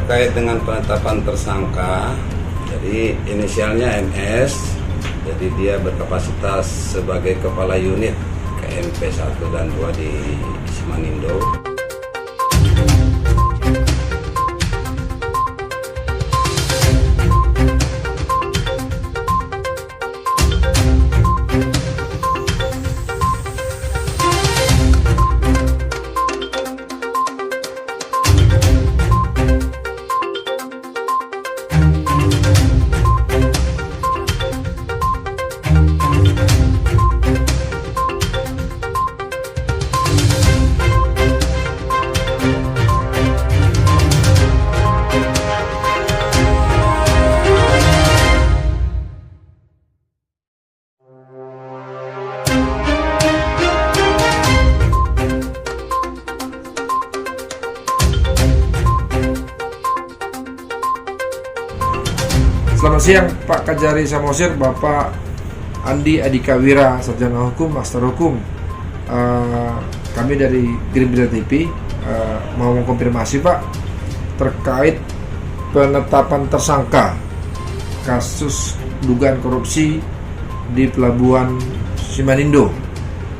Terkait dengan penetapan tersangka, jadi inisialnya MS, jadi dia berkapasitas sebagai kepala unit KMP 1 dan 2 di Simanindo. Selamat siang Pak Kajari Samosir, Bapak Andi Adika Wira, Sarjana Hukum, Master Hukum. Kami dari Gerindra TV mau mengkonfirmasi Pak terkait penetapan tersangka kasus dugaan korupsi di Pelabuhan Simanindo.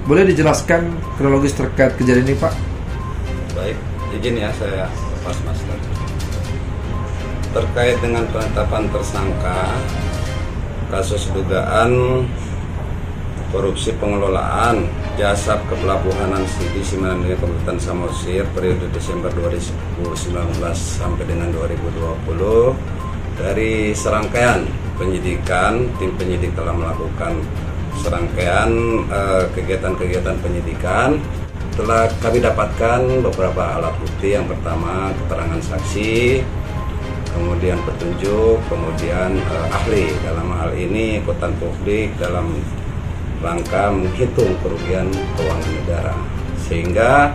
Boleh dijelaskan kronologis terkait kejadian ini Pak? Baik, izin ya saya lepas masker. Terkait dengan penetapan tersangka kasus dugaan korupsi pengelolaan jasa kepelabuhanan di Simanindo Kabupaten Samosir periode Desember 2019 sampai dengan 2020, dari serangkaian penyidikan, tim penyidik telah melakukan serangkaian kegiatan-kegiatan penyidikan. Telah kami dapatkan beberapa alat bukti. Yang pertama keterangan saksi, kemudian petunjuk, kemudian ahli, dalam hal ini akuntan publik dalam rangka menghitung kerugian keuangan negara. Sehingga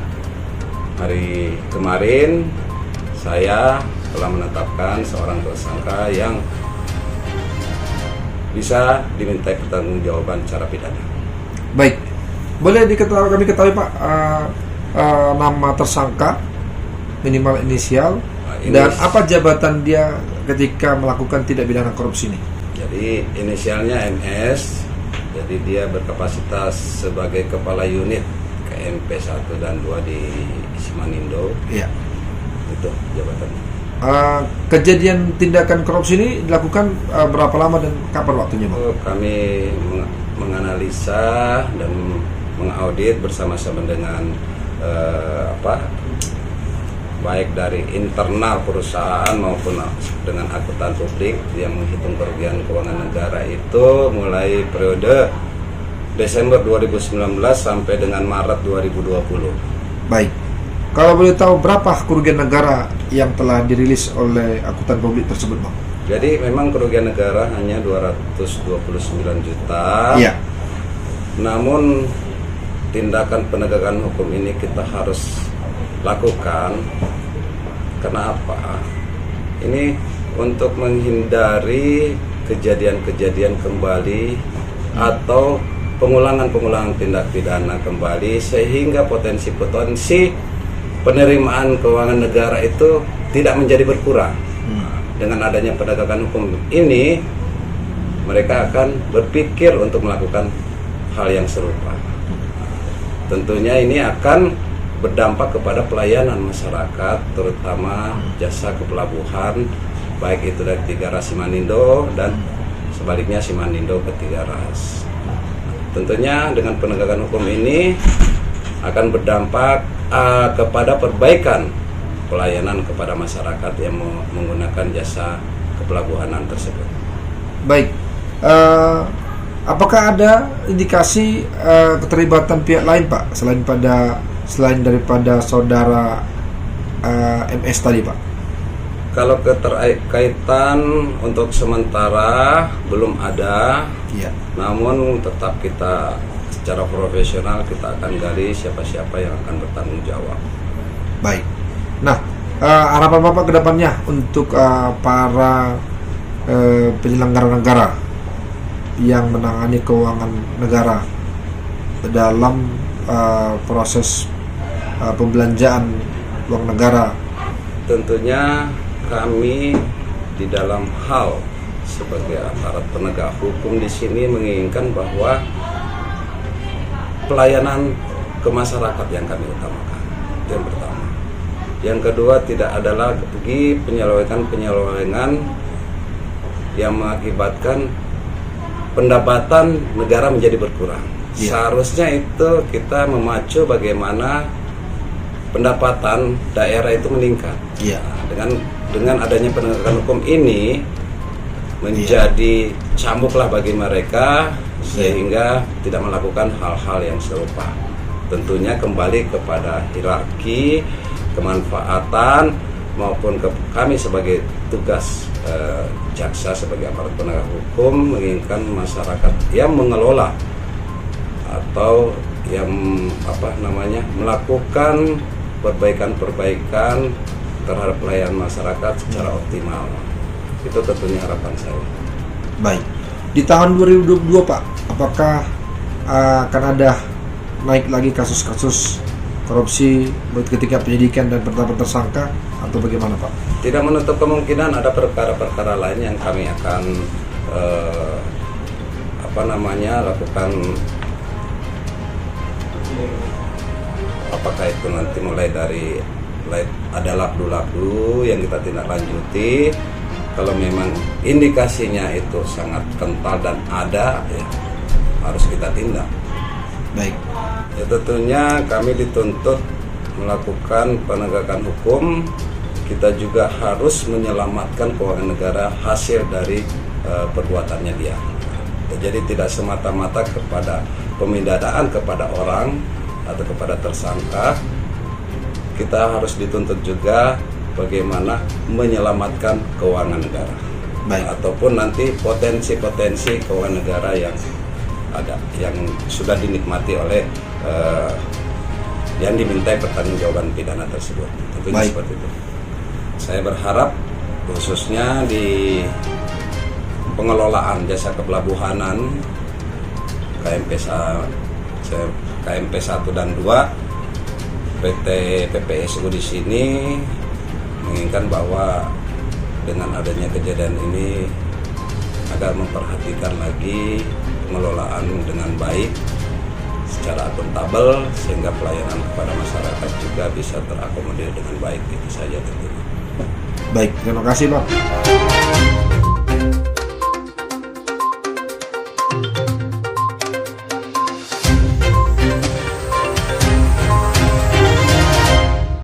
hari kemarin saya telah menetapkan seorang tersangka yang bisa dimintai pertanggungjawaban secara pidana. Baik, boleh kami ketahui Pak nama tersangka, minimal inisial, dan apa jabatan dia ketika melakukan tindak pidana korupsi ini? Jadi inisialnya MS, jadi dia berkapasitas sebagai kepala unit KMP 1 dan 2 di Simanindo. Iya. Itu jabatannya. Kejadian tindakan korupsi ini dilakukan berapa lama dan kapan waktunya Pak? Kami menganalisa dan mengaudit bersama-sama dengan baik dari internal perusahaan maupun dengan akuntan publik yang menghitung kerugian keuangan negara itu mulai periode Desember 2019 sampai dengan Maret 2020. Baik, kalau boleh tahu berapa kerugian negara yang telah dirilis oleh akuntan publik tersebut Bang? Jadi memang kerugian negara hanya 229 juta. Iya. Namun tindakan penegakan hukum ini kita harus lakukan. Kenapa? Ini untuk menghindari kejadian-kejadian kembali atau pengulangan tindak pidana kembali, sehingga potensi penerimaan keuangan negara itu tidak menjadi berkurang. Dengan adanya penegakan hukum ini, mereka akan berpikir untuk melakukan hal yang serupa. Tentunya ini akan berdampak kepada pelayanan masyarakat, terutama jasa kepelabuhan, baik itu dari Tiga Ras Simanindo dan sebaliknya Simanindo ke Tiga Ras. Tentunya dengan penegakan hukum ini akan berdampak kepada perbaikan pelayanan kepada masyarakat yang menggunakan jasa kepelabuhanan tersebut. Baik, apakah ada indikasi keterlibatan pihak lain Pak selain daripada saudara MS tadi Pak? Kalau keterkaitan untuk sementara belum ada, ya. Namun tetap kita secara profesional kita akan gali siapa-siapa yang akan bertanggung jawab. Baik. Nah, harapan Bapak kedepannya untuk para penyelenggara negara yang menangani keuangan negara dalam proses pembelanjaan uang negara. Tentunya kami di dalam hal sebagai aparat penegak hukum di sini menginginkan bahwa pelayanan ke masyarakat yang kami utamakan. Itu yang pertama. Yang kedua, tidak ada lagi penyelewengan yang mengakibatkan pendapatan negara menjadi berkurang. Seharusnya itu kita memacu bagaimana pendapatan daerah itu meningkat. Nah, dengan adanya penegakan hukum ini menjadi cambuklah bagi mereka sehingga tidak melakukan hal-hal yang serupa. Tentunya kembali kepada hierarki kemanfaatan maupun kami sebagai tugas jaksa sebagai aparat penegak hukum menginginkan masyarakat yang mengelola atau yang melakukan perbaikan terhadap pelayanan masyarakat secara optimal. Itu tentunya harapan saya. Baik. Di tahun 2022 Pak, apakah akan ada naik lagi kasus-kasus korupsi ketika penyidikan dan penetapan tersangka atau bagaimana Pak? Tidak menutup kemungkinan ada perkara-perkara lain yang kami akan lakukan, apakah itu nanti mulai ada labdu-labdu yang kita tindak lanjuti. Kalau memang indikasinya itu sangat kental dan ada, ya harus kita tindak. Baik. Ya tentunya kami dituntut melakukan penegakan hukum. Kita juga harus menyelamatkan keuangan negara hasil dari perbuatannya dia. Jadi tidak semata-mata kepada pemindanaan kepada orang atau kepada tersangka. Kita harus dituntut juga bagaimana menyelamatkan keuangan negara. Baik. Ataupun nanti potensi-potensi keuangan negara yang ada, yang sudah dinikmati oleh yang dimintai pertanggungjawaban pidana tersebut. Tentunya seperti itu. Saya berharap khususnya di pengelolaan jasa kepelabuhanan KMP 1 dan 2 PT PPSU di sini menginginkan bahwa dengan adanya kejadian ini agar memperhatikan lagi pengelolaan dengan baik secara akuntabel sehingga pelayanan kepada masyarakat juga bisa terakomodir dengan baik. Itu saja tentunya. Baik, terima kasih Pak.